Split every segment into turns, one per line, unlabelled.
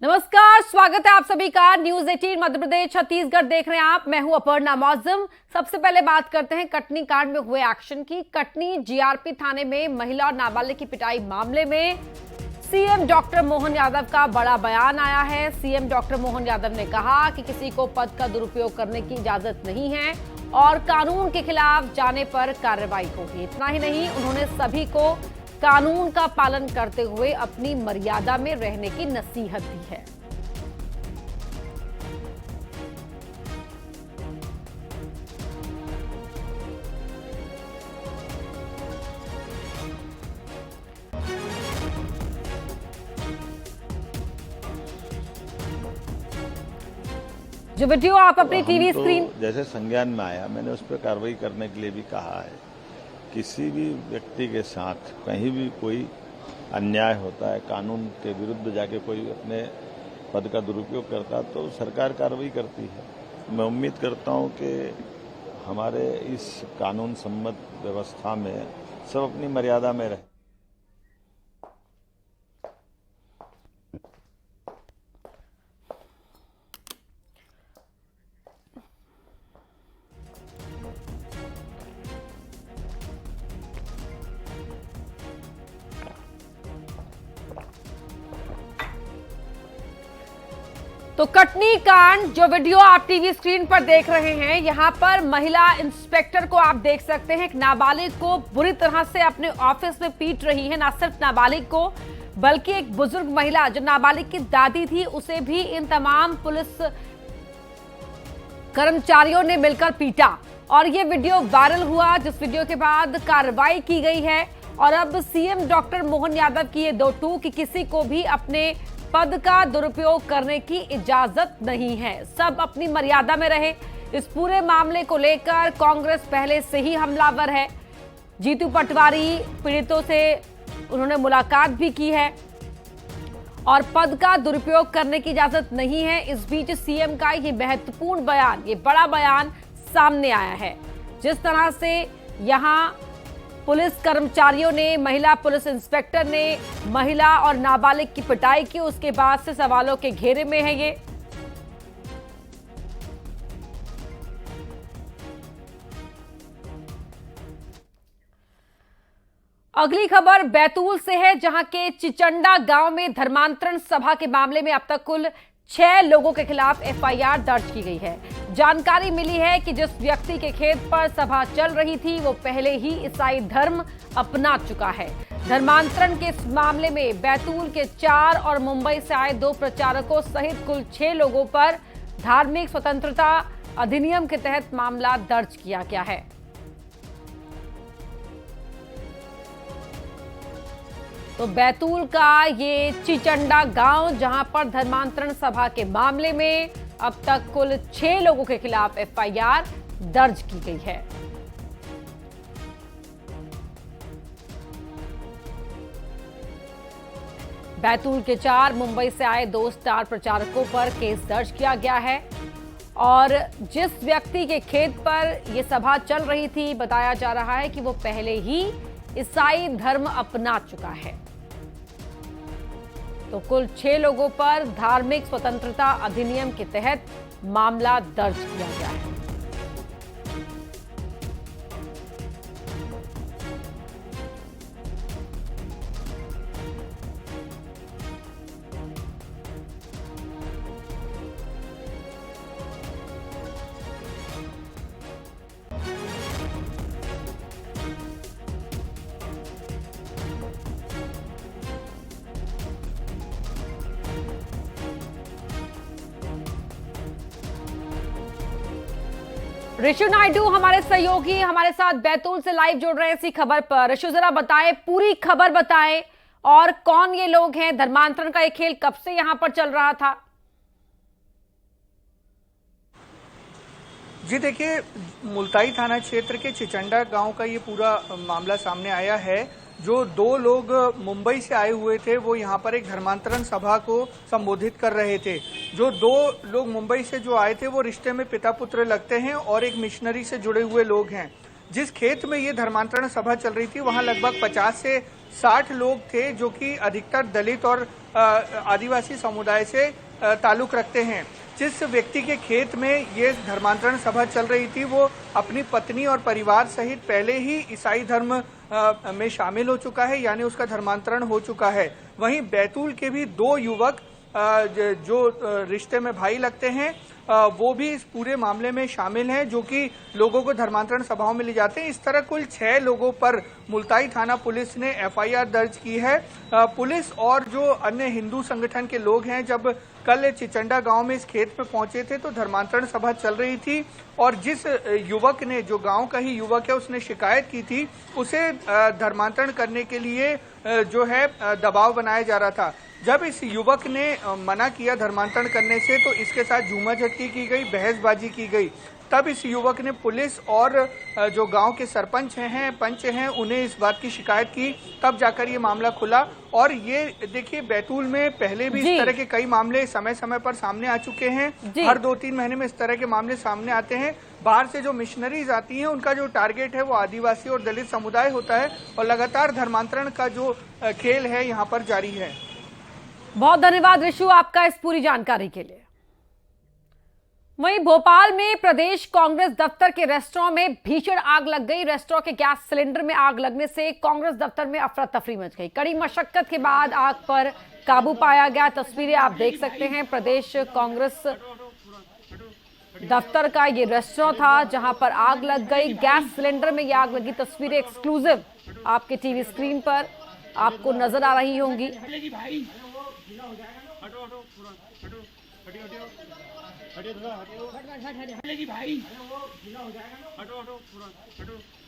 नमस्कार, स्वागत है आप सभी का न्यूज 18 मध्य प्रदेश छत्तीसगढ़ देख रहे हैं आप। मैं हूं अपर्णा मौजम। सबसे पहले बात करते हैं कटनी कांड में हुए एक्शन की। कटनी जीआरपी थाने में महिला और नाबालिग की पिटाई मामले में सीएम डॉक्टर मोहन यादव का बड़ा बयान आया है। सीएम डॉक्टर मोहन यादव ने कहा कि किसी को पद का दुरुपयोग करने की इजाजत नहीं है और कानून के खिलाफ जाने पर कार्रवाई होगी। इतना ही नहीं, उन्होंने सभी को कानून का पालन करते हुए अपनी मर्यादा में रहने की नसीहत दी है। जो वीडियो आप अपनी टीवी स्क्रीन
जैसे संज्ञान में आया, मैंने उस पर कार्रवाई करने के लिए भी कहा है। किसी भी व्यक्ति के साथ कहीं भी कोई अन्याय होता है, कानून के विरुद्ध जाके कोई अपने पद का दुरुपयोग करता है तो सरकार कार्रवाई करती है। मैं उम्मीद करता हूं कि हमारे इस कानून सम्मत व्यवस्था में सब अपनी मर्यादा में रहे।
तो कटनी कांड, जो वीडियो आप टीवी स्क्रीन पर देख रहे हैं, यहां पर महिला इंस्पेक्टर को आप देख सकते हैं। एक नाबालिग को बुरी तरह से अपने ऑफिस में पीट रही है। ना सिर्फ नाबालिग को, बल्कि एक बुजुर्ग महिला जो नाबालिग की दादी थी, उसे भी इन तमाम पुलिस कर्मचारियों ने मिलकर पीटा और ये वीडियो वायरल हुआ, जिस वीडियो के बाद कार्रवाई की गई है। और अब सीएम डॉक्टर मोहन यादव की ये दो टूक कि किसी को भी अपने पद का दुरुपयोग करने की इजाजत नहीं है, सब अपनी मर्यादा में रहे। इस पूरे मामले को लेकर कांग्रेस पहले से ही हमलावर है। जीतू पटवारी पीड़ितों से उन्होंने मुलाकात भी की है और पद का दुरुपयोग करने की इजाजत नहीं है। इस बीच सीएम का ये महत्वपूर्ण बयान, ये बड़ा बयान सामने आया है। जिस तरह से यहां पुलिस कर्मचारियों ने, महिला पुलिस इंस्पेक्टर ने महिला और नाबालिग की पिटाई की, उसके बाद से सवालों के घेरे में है ये। अगली खबर बैतूल से है, जहां के चिचंडा गांव में धर्मांतरण सभा के मामले में अब तक कुल 6 लोगों के खिलाफ एफआईआर दर्ज की गई है। जानकारी मिली है कि जिस व्यक्ति के खेत पर सभा चल रही थी, वो पहले ही ईसाई धर्म अपना चुका है। धर्मांतरण के इस मामले में बैतूल के 4 और मुंबई से आए 2 प्रचारकों सहित कुल 6 लोगों पर धार्मिक स्वतंत्रता अधिनियम के तहत मामला दर्ज किया गया है। तो बैतूल का ये चिचंडा गांव, जहां पर धर्मांतरण सभा के मामले में अब तक कुल 6 लोगों के खिलाफ एफआईआर दर्ज की गई है। बैतूल के 4, मुंबई से आए 2 स्टार प्रचारकों पर केस दर्ज किया गया है और जिस व्यक्ति के खेत पर यह सभा चल रही थी, बताया जा रहा है कि वो पहले ही ईसाई धर्म अपना चुका है। तो कुल 6 लोगों पर धार्मिक स्वतंत्रता अधिनियम के तहत मामला दर्ज किया गया है। ऋषु नायडू हमारे सहयोगी हमारे साथ बैतूल से लाइव जुड़ रहे हैं इसी खबर पर। ऋषु, जरा बताएं, पूरी खबर बताएं और कौन ये लोग हैं, धर्मांतरण का ये खेल कब से यहां पर चल रहा था?
जी देखिए, मुल्ताई थाना क्षेत्र के चिचंडा गांव का ये पूरा मामला सामने आया है। जो 2 लोग मुंबई से आए हुए थे, वो यहाँ पर एक धर्मांतरण सभा को संबोधित कर रहे थे। जो 2 लोग मुंबई से जो आए थे, वो रिश्ते में पिता पुत्र लगते हैं और एक मिशनरी से जुड़े हुए लोग हैं। जिस खेत में ये धर्मांतरण सभा चल रही थी, वहां लगभग 50 से 60 लोग थे जो कि अधिकतर दलित और आदिवासी समुदाय से ताल्लुक रखते हैं। जिस व्यक्ति के खेत में ये धर्मांतरण सभा चल रही थी वो अपनी पत्नी और परिवार सहित पहले ही ईसाई धर्म में शामिल हो चुका है, यानी उसका धर्मांतरण हो चुका है। वहीं बैतूल के भी 2 युवक जो रिश्ते में भाई लगते हैं वो भी इस पूरे मामले में शामिल हैं, जो कि लोगों को धर्मांतरण सभाओं में ले जाते हैं। इस तरह कुल 6 लोगों पर मुल्ताई थाना पुलिस ने FIR दर्ज की है। पुलिस और जो अन्य हिंदू संगठन के लोग हैं जब कल चिचंडा गांव में इस खेत में पहुंचे थे तो धर्मांतरण सभा चल रही थी और जिस युवक ने, जो गांव का ही युवक है, उसने शिकायत की थी, उसे धर्मांतरण करने के लिए जो है दबाव बनाया जा रहा था। जब इस युवक ने मना किया धर्मांतरण करने से तो इसके साथ झूमाझटकी की गई, बहसबाजी की गई। तब इस युवक ने पुलिस और जो गांव के सरपंच हैं, पंच हैं, उन्हें इस बात की शिकायत की, तब जाकर ये मामला खुला। और ये देखिए, बैतूल में पहले भी इस तरह के कई मामले समय समय पर सामने आ चुके हैं। हर 2-3 महीने में इस तरह के मामले सामने आते हैं। बाहर से जो मिशनरीज आती हैं उनका जो टारगेट है वो आदिवासी और दलित समुदाय होता है और लगातार धर्मांतरण का जो खेल है यहाँ पर जारी है।
बहुत धन्यवाद ऋषु आपका इस पूरी जानकारी के लिए। वहीं भोपाल में प्रदेश कांग्रेस दफ्तर के रेस्टोरेंट में भीषण आग लग गई। रेस्टोरेंट के गैस सिलेंडर में आग लगने से कांग्रेस दफ्तर में अफरा तफरी मच गई। कड़ी मशक्कत के बाद आग पर काबू पाया गया। तस्वीरें आप देख सकते हैं। प्रदेश कांग्रेस दफ्तर का ये रेस्टोरेंट था जहां पर आग लग गई। गैस सिलेंडर में ये आग लगी। तस्वीरें एक्सक्लूसिव आपके टीवी स्क्रीन पर आपको नजर आ रही होंगी।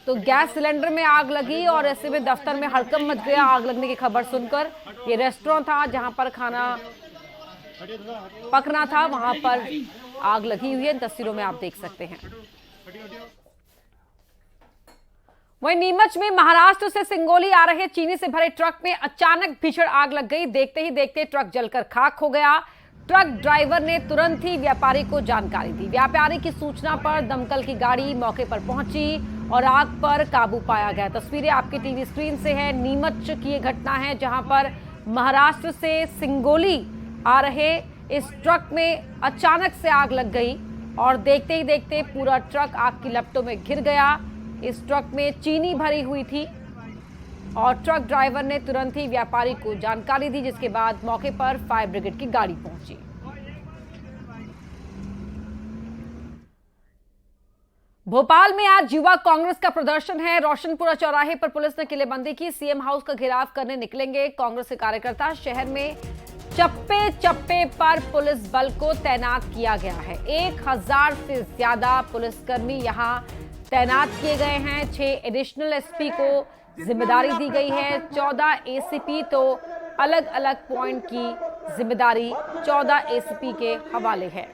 तो गैस सिलेंडर में आग लगी और ऐसे में दफ्तर में हड़कंप मच गया आग लगने की खबर सुनकर। ये रेस्टोरेंट था जहां पर खाना पकना था, वहां पर आग लगी हुई है। तस्वीरों में आप देख सकते हैं। वहीं नीमच में महाराष्ट्र से सिंगोली आ रहे चीनी से भरे ट्रक में अचानक भीषण आग लग गई। देखते ही देखते ट्रक जलकर खाक हो गया। ट्रक ड्राइवर ने तुरंत ही व्यापारी को जानकारी दी। व्यापारी की सूचना पर दमकल की गाड़ी मौके पर पहुंची और आग पर काबू पाया गया। तस्वीरें आपकी टीवी स्क्रीन से है। नीमच की ये घटना है जहां पर महाराष्ट्र से सिंगोली आ रहे इस ट्रक में अचानक से आग लग गई और देखते ही देखते पूरा ट्रक आग की लपटों में घिर गया। इस ट्रक में चीनी भरी हुई थी और ट्रक ड्राइवर ने तुरंत ही व्यापारी को जानकारी दी, जिसके बाद मौके पर फायर ब्रिगेड की गाड़ी पहुंची। भोपाल में आज युवा कांग्रेस का प्रदर्शन है। रोशनपुरा चौराहे पर पुलिस ने किलेबंदी की। सीएम हाउस का घेराव करने निकलेंगे कांग्रेस के कार्यकर्ता। शहर में चप्पे चप्पे पर पुलिस बल को तैनात किया गया है। 1000 से ज्यादा पुलिसकर्मी यहां तैनात किए गए हैं। 6 एडिशनल एसपी को जिम्मेदारी दी गई है। 14 एसीपी तो अलग अलग पॉइंट की जिम्मेदारी 14 एसीपी के हवाले है।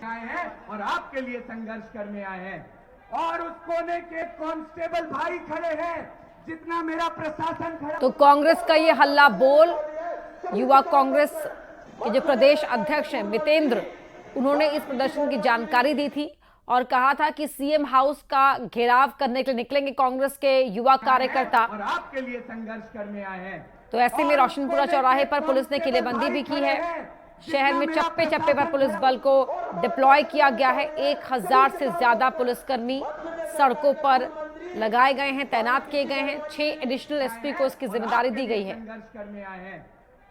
आए हैं और आपके लिए संघर्ष करने आए हैं और उस कोने के कांस्टेबल भाई खड़े हैं जितना मेरा प्रशासन खड़ा।
तो कांग्रेस का ये हल्ला बोल युवा कांग्रेस के जो प्रदेश अध्यक्ष हैं मितेंद्र, उन्होंने इस प्रदर्शन की जानकारी दी थी और कहा था कि सीएम हाउस का घेराव करने के लिए निकलेंगे कांग्रेस के युवा कार्यकर्ता
और आपके लिए संघर्ष करने आए हैं।
तो ऐसे में रोशनपुरा चौराहे पर पुलिस ने किलेबंदी भी की है। शहर में चप्पे चप्पे पर पुलिस बल को डिप्लॉय किया गया है। 1000 से ज्यादा पुलिसकर्मी सड़कों पर लगाए गए हैं, तैनात किए गए हैं। 6 एडिशनल एसपी को इसकी जिम्मेदारी दी गई है।
संघर्ष करने आए हैं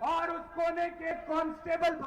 और उस कोने के कांस्टेबल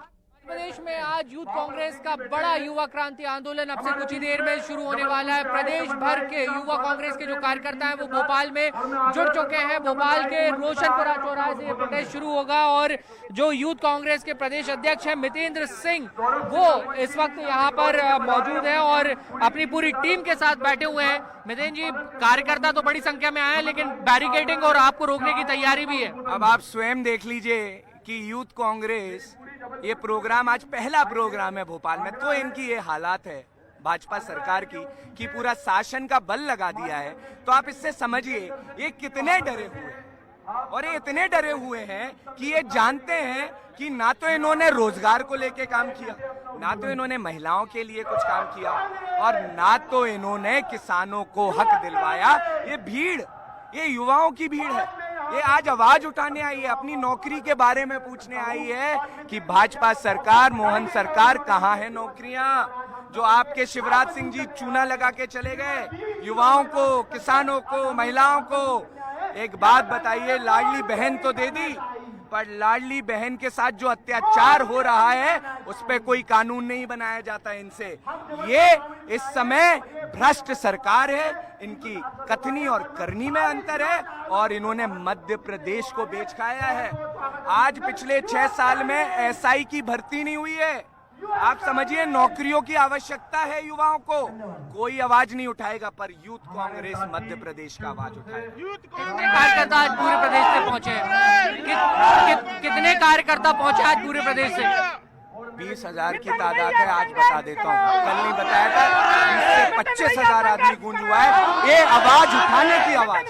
प्रदेश में आज यूथ कांग्रेस का बड़ा युवा क्रांति आंदोलन अब से कुछ ही देर में शुरू होने वाला है। प्रदेश भर के युवा कांग्रेस के जो कार्यकर्ता हैं वो भोपाल में जुड़ चुके हैं। भोपाल के रोशनपुरा चौराहे से ये प्रोटेस्ट शुरू होगा और जो यूथ कांग्रेस के प्रदेश अध्यक्ष हैं मितेंद्र सिंह, वो इस वक्त यहाँ पर मौजूद है और अपनी पूरी टीम के साथ बैठे हुए हैं। मितेंद्र जी, कार्यकर्ता तो बड़ी संख्या में आए हैं लेकिन बैरिकेडिंग और आपको रोकने की तैयारी भी है।
अब आप स्वयं देख लीजिए कि यूथ कांग्रेस ये प्रोग्राम आज पहला प्रोग्राम है भोपाल में, तो इनकी ये हालात है भाजपा सरकार की कि पूरा शासन का बल लगा दिया है। तो आप इससे समझिए ये कितने डरे हुए हैं और ये इतने डरे हुए हैं कि ये जानते हैं कि ना तो इन्होंने रोजगार को लेके काम किया, ना तो इन्होंने महिलाओं के लिए कुछ काम किया और ना तो इन्होंने किसानों को हक दिलवाया। ये भीड़ ये युवाओं की भीड़ है। ये आज आवाज उठाने आई है, अपनी नौकरी के बारे में पूछने आई है कि भाजपा सरकार, मोहन सरकार, कहाँ है नौकरियां जो आपके शिवराज सिंह जी चूना लगा के चले गए युवाओं को, किसानों को, महिलाओं को। एक बात बताइए, लाडली बहन तो दे दी, पर लाडली बहन के साथ जो अत्याचार हो रहा है उस पे कोई कानून नहीं बनाया जाता इनसे। ये इस समय भ्रष्ट सरकार है, इनकी कथनी और करनी में अंतर है, और इन्होंने मध्य प्रदेश को बेच खाया है। आज पिछले 6 साल में एसआई की भर्ती नहीं हुई है। आप समझिए, नौकरियों की आवश्यकता है युवाओं को, कोई आवाज नहीं उठाएगा, पर यूथ कांग्रेस मध्य प्रदेश का आवाज उठाएगा।
कितने कार्यकर्ता आज पूरे प्रदेश से पहुंचे हैं? कितने कार्यकर्ता पहुंचे आज पूरे प्रदेश से?
20,000 की तादाद है, आज बता देता हूँ, कल नहीं बताया था। 20 से 25,000 आदमी गूंज हुआ है, ये आवाज उठाने की आवाज।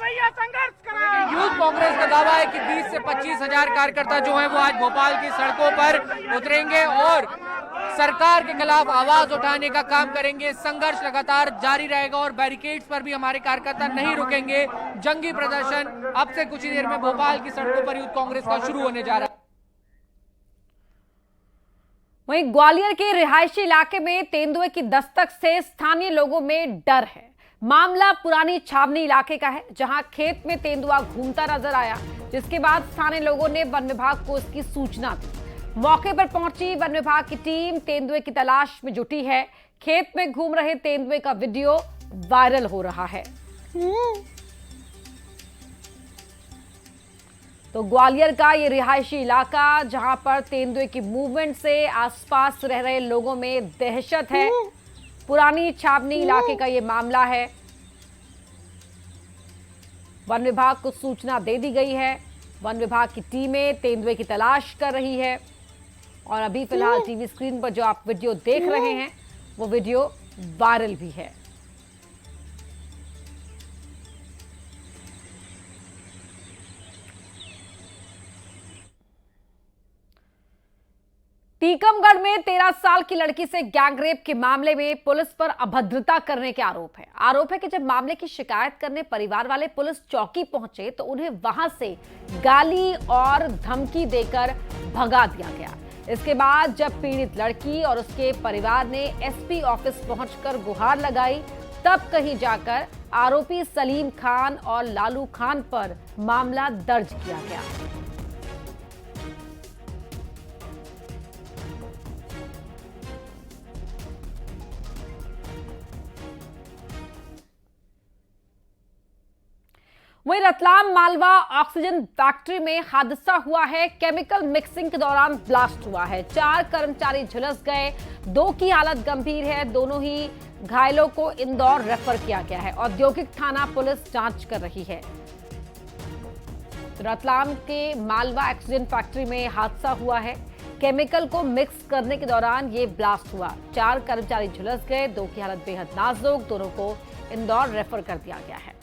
यूथ कांग्रेस का दावा है कि 20 से 25,000 कार्यकर्ता जो हैं वो आज भोपाल की सड़कों पर उतरेंगे और सरकार के खिलाफ आवाज उठाने का काम करेंगे। संघर्ष लगातार जारी रहेगा और बैरिकेड्स पर भी हमारे कार्यकर्ता नहीं रुकेंगे। जंगी प्रदर्शन अब से कुछ ही देर में भोपाल की सड़कों पर यूथ कांग्रेस का शुरू होने जा रहा है।
वहीं ग्वालियर के रिहायशी इलाके में तेंदुए की दस्तक से स्थानीय लोगों में डर है। मामला पुरानी छावनी इलाके का है, जहां खेत में तेंदुआ घूमता नजर आया, जिसके बाद स्थानीय लोगों ने वन विभाग को इसकी सूचना दी। मौके पर पहुंची वन विभाग की टीम तेंदुए की तलाश में जुटी है। खेत में घूम रहे तेंदुए का वीडियो वायरल हो रहा है। तो ग्वालियर का ये रिहायशी इलाका, जहां पर तेंदुए की मूवमेंट से आसपास रह रहे लोगों में दहशत है। पुरानी छावनी इलाके का ये मामला है। वन विभाग को सूचना दे दी गई है। वन विभाग की टीमें तेंदुए की तलाश कर रही है और अभी फिलहाल टीवी स्क्रीन पर जो आप वीडियो देख रहे हैं वो वीडियो वायरल भी है। टीकमगढ़ में 13 साल की लड़की से गैंगरेप के मामले में पुलिस पर अभद्रता करने के आरोप है। आरोप है कि जब मामले की शिकायत करने परिवार वाले पुलिस चौकी पहुंचे तो उन्हें वहां से गाली और धमकी देकर भगा दिया गया। इसके बाद जब पीड़ित लड़की और उसके परिवार ने एसपी ऑफिस पहुंचकर गुहार लगाई, तब कहीं जाकर आरोपी सलीम खान और लालू खान पर मामला दर्ज किया गया। वहीं रतलाम मालवा ऑक्सीजन फैक्ट्री में हादसा हुआ है। केमिकल मिक्सिंग के दौरान ब्लास्ट हुआ है। 4 कर्मचारी झुलस गए, 2 की हालत गंभीर है। दोनों ही घायलों को इंदौर रेफर किया गया है। औद्योगिक थाना पुलिस जांच कर रही है। रतलाम के मालवा ऑक्सीजन फैक्ट्री में हादसा हुआ है। केमिकल को मिक्स करने के दौरान ये ब्लास्ट हुआ। 4 कर्मचारी झुलस गए, 2 की हालत बेहद नाजुक। दोनों को इंदौर रेफर कर दिया गया है।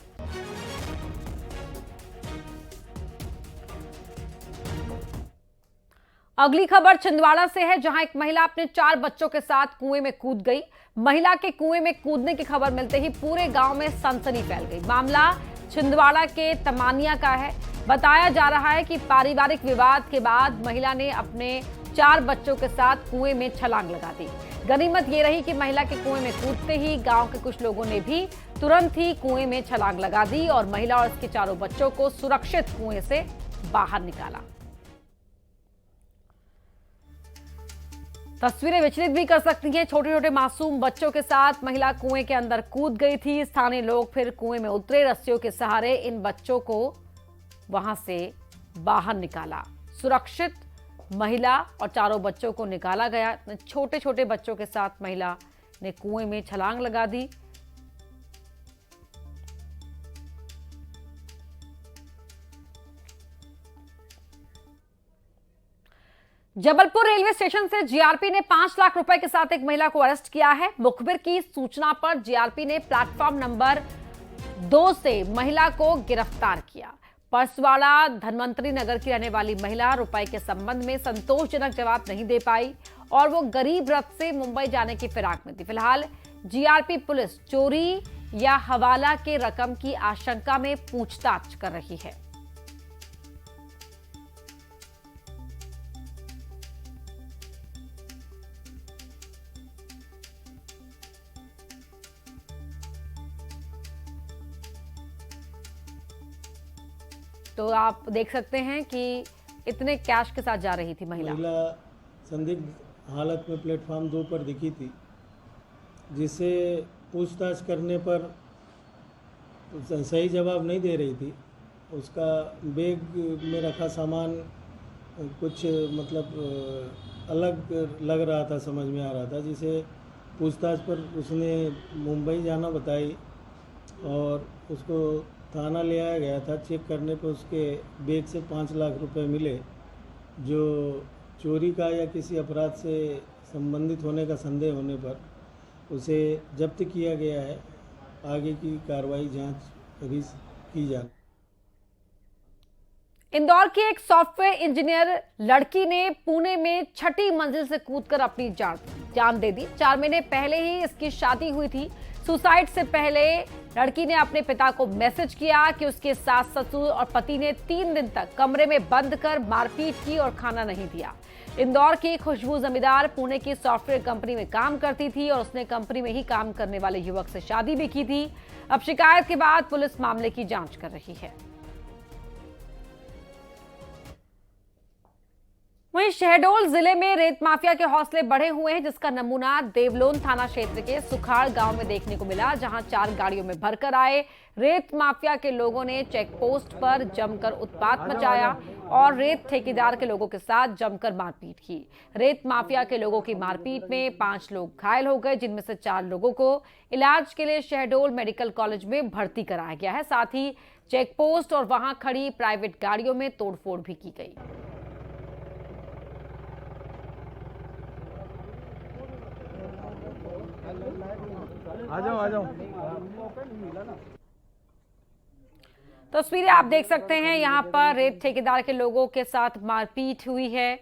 अगली खबर छिंदवाड़ा से है, जहां एक महिला अपने 4 बच्चों के साथ कुएं में कूद गई। महिला के कुएं में कूदने की खबर मिलते ही पूरे गांव में सनसनी फैल गई। मामला छिंदवाड़ा के तमानिया का है। बताया जा रहा है कि पारिवारिक विवाद के बाद महिला ने अपने 4 बच्चों के साथ कुएं में छलांग लगा दी। गनीमत ये रही कि महिला के कुएं में कूदते ही गांव के कुछ लोगों ने भी तुरंत ही कुएं में छलांग लगा दी और महिला और उसके 4 बच्चों को सुरक्षित कुएं से बाहर निकाला। तस्वीरें विचलित भी कर सकती हैं। छोटे छोटे मासूम बच्चों के साथ महिला कुएं के अंदर कूद गई थी। स्थानीय लोग फिर कुएं में उतरे, रस्सियों के सहारे इन बच्चों को वहां से बाहर निकाला। सुरक्षित महिला और 4 बच्चों को निकाला गया। छोटे छोटे बच्चों के साथ महिला ने कुएं में छलांग लगा दी। जबलपुर रेलवे स्टेशन से जीआरपी ने 5 लाख रुपए के साथ एक महिला को अरेस्ट किया है। मुखबिर की सूचना पर जीआरपी ने प्लेटफॉर्म नंबर 2 से महिला को गिरफ्तार किया। परसवाड़ा धनवंतरी नगर की रहने वाली महिला रुपए के संबंध में संतोषजनक जवाब नहीं दे पाई और वो गरीब रथ से मुंबई जाने की फिराक में थी। फिलहाल जीआरपी पुलिस चोरी या हवाला के रकम की आशंका में पूछताछ कर रही है। तो आप देख सकते हैं कि इतने कैश के साथ जा रही थी महिला।
संदिग्ध हालत में प्लेटफॉर्म 2 पर दिखी थी, जिसे पूछताछ करने पर सही जवाब नहीं दे रही थी। उसका बैग में रखा सामान कुछ अलग लग रहा था, समझ में आ रहा था, जिसे पूछताछ पर उसने मुंबई जाना बताई और उसको थाना ले आया गया था। चेक करने पर उसके बैग से 5 लाख रुपए मिले, जो चोरी का या किसी अपराध से संबंधित होने का संदेह होने पर उसे जब्त किया गया है। आगे की कार्रवाई जांच अभी की जा रही है।
इंदौर की एक सॉफ्टवेयर इंजीनियर लड़की ने पुणे में 6ठी मंजिल से कूदकर अपनी जान दे दी। 4 महीने पहले ही इसकी शादी हुई थी। सुसाइड से पहले लड़की ने अपने पिता को मैसेज किया कि उसके सास ससुर और पति ने 3 दिन तक कमरे में बंद कर मारपीट की और खाना नहीं दिया। इंदौर की खुशबू जमींदार पुणे की सॉफ्टवेयर कंपनी में काम करती थी और उसने कंपनी में ही काम करने वाले युवक से शादी भी की थी। अब शिकायत के बाद पुलिस मामले की जांच कर रही है। वहीं शहडोल जिले में रेत माफिया के हौसले बढ़े हुए हैं, जिसका नमूना देवलोन थाना क्षेत्र के सुखाड़ गांव में देखने को मिला, जहां 4 गाड़ियों में भरकर आए रेत माफिया के लोगों ने चेक पोस्ट पर जमकर उत्पात मचाया और रेत ठेकेदार के लोगों के साथ जमकर मारपीट की। रेत माफिया के लोगों की मारपीट में 5 लोग घायल हो गए, जिनमें से 4 लोगों को इलाज के लिए शहडोल मेडिकल कॉलेज में भर्ती कराया गया है। साथ ही चेक पोस्ट और वहां खड़ी प्राइवेट गाड़ियों में तोड़फोड़ भी की गई।
आ जाओ।
तस्वीरें आप देख सकते हैं, यहां पर रेत ठेकेदार के लोगों के साथ मारपीट हुई है।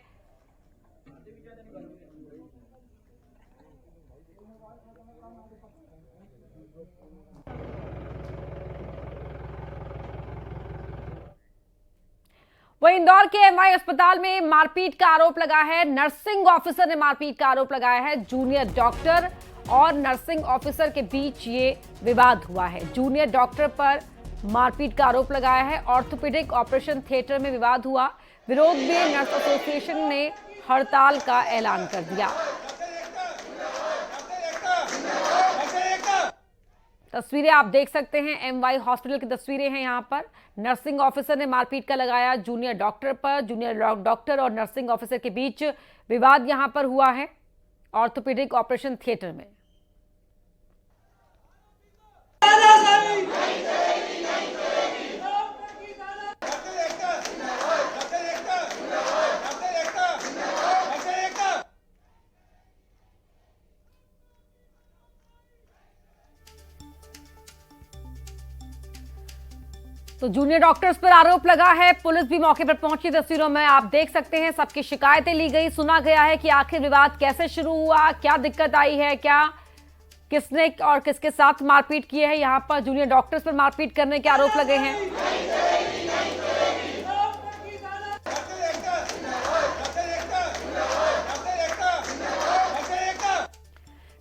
वहीं इंदौर के एमवाई अस्पताल में मारपीट का आरोप लगा है। नर्सिंग ऑफिसर ने मारपीट का आरोप लगाया है। जूनियर डॉक्टर और नर्सिंग ऑफिसर के बीच ये विवाद हुआ है। जूनियर डॉक्टर पर मारपीट का आरोप लगाया है। ऑर्थोपेडिक ऑपरेशन थिएटर में विवाद हुआ। विरोध में नर्स एसोसिएशन ने हड़ताल का ऐलान कर दिया। तस्वीरें आप देख सकते हैं, एमवाई हॉस्पिटल की तस्वीरें हैं। यहां पर नर्सिंग ऑफिसर ने मारपीट का लगाया जूनियर डॉक्टर पर। जूनियर डॉक्टर और नर्सिंग ऑफिसर के बीच विवाद यहां पर हुआ है ऑर्थोपेडिक ऑपरेशन थिएटर में। तो जूनियर डॉक्टर्स पर आरोप लगा है। पुलिस भी मौके पर पहुंची। तस्वीरों में आप देख सकते हैं, सबकी शिकायतें ली गई, सुना गया है कि आखिर विवाद कैसे शुरू हुआ, क्या दिक्कत आई है, क्या किसने और किसके साथ मारपीट की है। यहां पर जूनियर डॉक्टर्स पर मारपीट करने के आरोप लगे हैं।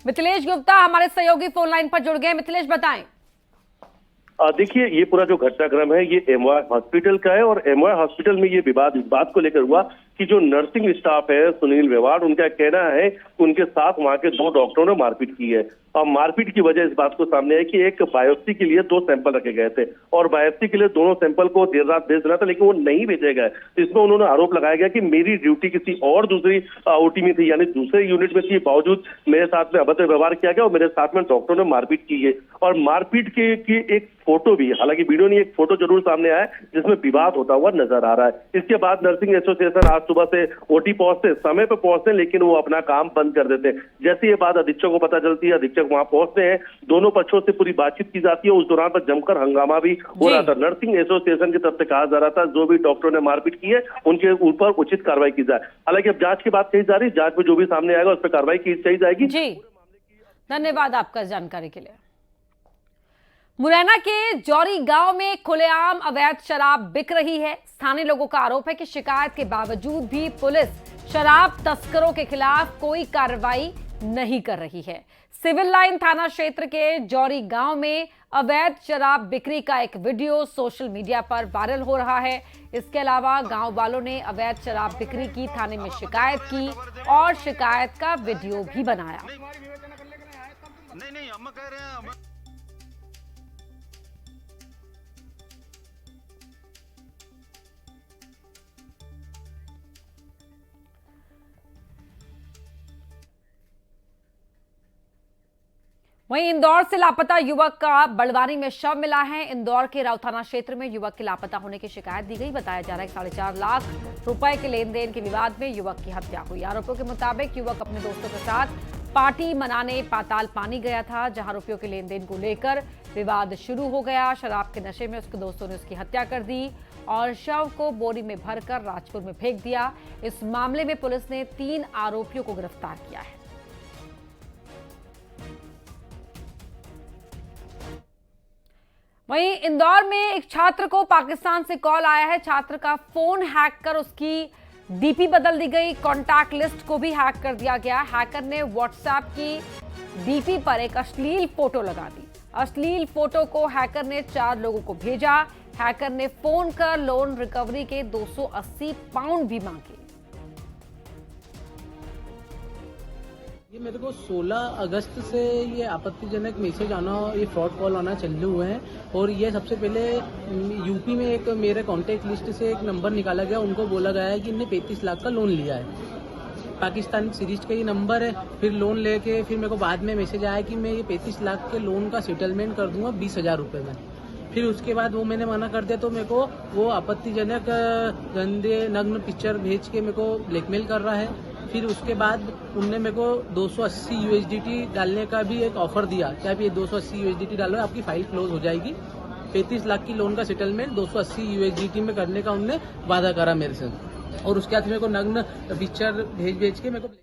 मिथिलेश गुप्ता हमारे सहयोगी फोन लाइन पर जुड़ गए। मिथिलेश, बताएं।
देखिए, ये पूरा जो घटनाक्रम है ये एमवाई हॉस्पिटल का है और एमवाई हॉस्पिटल में ये विवाद इस बात को लेकर हुआ कि जो नर्सिंग स्टाफ है सुनील मेवाड़, उनका कहना है कि उनके साथ वहां के 2 डॉक्टरों ने मारपीट की है। और मारपीट की वजह इस बात को सामने है कि एक बायोप्सी के लिए 2 सैंपल रखे गए थे और बायोप्सी के लिए दोनों सैंपल को देर रात भेज देना था, लेकिन वो नहीं भेजे गए। तो इसमें उन्होंने आरोप लगाया गया कि मेरी ड्यूटी किसी और दूसरी ओटी में थी, यानी दूसरे यूनिट में थी, बावजूद मेरे साथ में अभद्र व्यवहार किया गया और मेरे साथ में डॉक्टरों ने मारपीट की है। और मारपीट की एक फोटो भी, हालांकि वीडियो नहीं, एक फोटो जरूर सामने आया जिसमें विवाद होता हुआ नजर आ रहा है। इसके बाद नर्सिंग एसोसिएशन आज सुबह से ओटी पहुंचते, समय पर पहुंचते, लेकिन वो अपना काम बंद कर देते। जैसे ये बात अधीक्षक को पता चलती है, अधीक्षक वहां पहुंचते हैं, दोनों पक्षों से पूरी बातचीत की जाती है। उस दौरान पर जमकर हंगामा भी हो रहा था। नर्सिंग एसोसिएशन की तरफ से कहा जा रहा था जो भी डॉक्टरों ने मारपीट की है उनके ऊपर उचित कार्रवाई की जाए। हालांकि अब जांच की बात कही जा रही है, जांच में जो भी सामने आएगा उस पर कार्रवाई की जाएगी।
जी, धन्यवाद आपका जानकारी के लिए। मुरैना के जौरी गांव में खुलेआम अवैध शराब बिक रही है। स्थानीय लोगों का आरोप है कि शिकायत के बावजूद भी पुलिस शराब तस्करों के खिलाफ कोई कार्रवाई नहीं कर रही है। सिविल लाइन थाना क्षेत्र के जौरी गांव में अवैध शराब बिक्री का एक वीडियो सोशल मीडिया पर वायरल हो रहा है। इसके अलावा गांव वालों ने अवैध शराब बिक्री की थाने में शिकायत की और शिकायत का वीडियो भी बनाया। वहीं इंदौर से लापता युवक का बड़वानी में शव मिला है। इंदौर के राव थाना क्षेत्र में युवक के लापता होने की शिकायत दी गई। बताया जा रहा है 4.5 लाख रुपए के लेन देन के विवाद में युवक की हत्या हुई। आरोपियों के मुताबिक युवक अपने दोस्तों के साथ पार्टी मनाने पाताल पानी गया था, जहां रुपयों के लेन देन को लेकर विवाद शुरू हो गया। शराब के नशे में उसके दोस्तों ने उसकी हत्या कर दी और शव को बोरी में भरकर राजपुर में फेंक दिया। इस मामले में पुलिस ने 3 आरोपियों को गिरफ्तार किया है। वहीं इंदौर में एक छात्र को पाकिस्तान से कॉल आया है। छात्र का फोन हैक कर उसकी डीपी बदल दी गई, कॉन्टैक्ट लिस्ट को भी हैक कर दिया गया। हैकर ने व्हाट्सएप की डीपी पर एक अश्लील फोटो लगा दी। अश्लील फोटो को हैकर ने 4 लोगों को भेजा। हैकर ने फोन कर लोन रिकवरी के 280 पाउंड भी मांगे।
ये मेरे को 16 अगस्त से ये आपत्तिजनक मैसेज आना, ये फ्रॉड कॉल आना चालू हुए हैं। और ये सबसे पहले यूपी में एक मेरे कॉन्टैक्ट लिस्ट से एक नंबर निकाला गया, उनको बोला गया है कि इनने 35 लाख का लोन लिया है। पाकिस्तान सीरीज का ये नंबर है। फिर लोन लेके फिर मेरे को बाद में मैसेज आया कि मैं ये 35 लाख के लोन का सेटलमेंट कर दूंगा 20,000 रुपये में। फिर उसके बाद वो मैंने मना कर दिया, तो मेरे को वो आपत्तिजनक गंदे नग्न पिक्चर भेज के मेरे को ब्लैकमेल कर रहा है। फिर उसके बाद उनने मेरे को 280 USDT डालने का भी एक ऑफर दिया कि आप ये 280 USDT डालो, आपकी फाइल क्लोज हो जाएगी। 35 लाख की लोन का सेटलमेंट 280 USDT में करने का उनने वादा करा मेरे से। और उसके बाद मेरे को नग्न पिक्चर भेज के मेरे को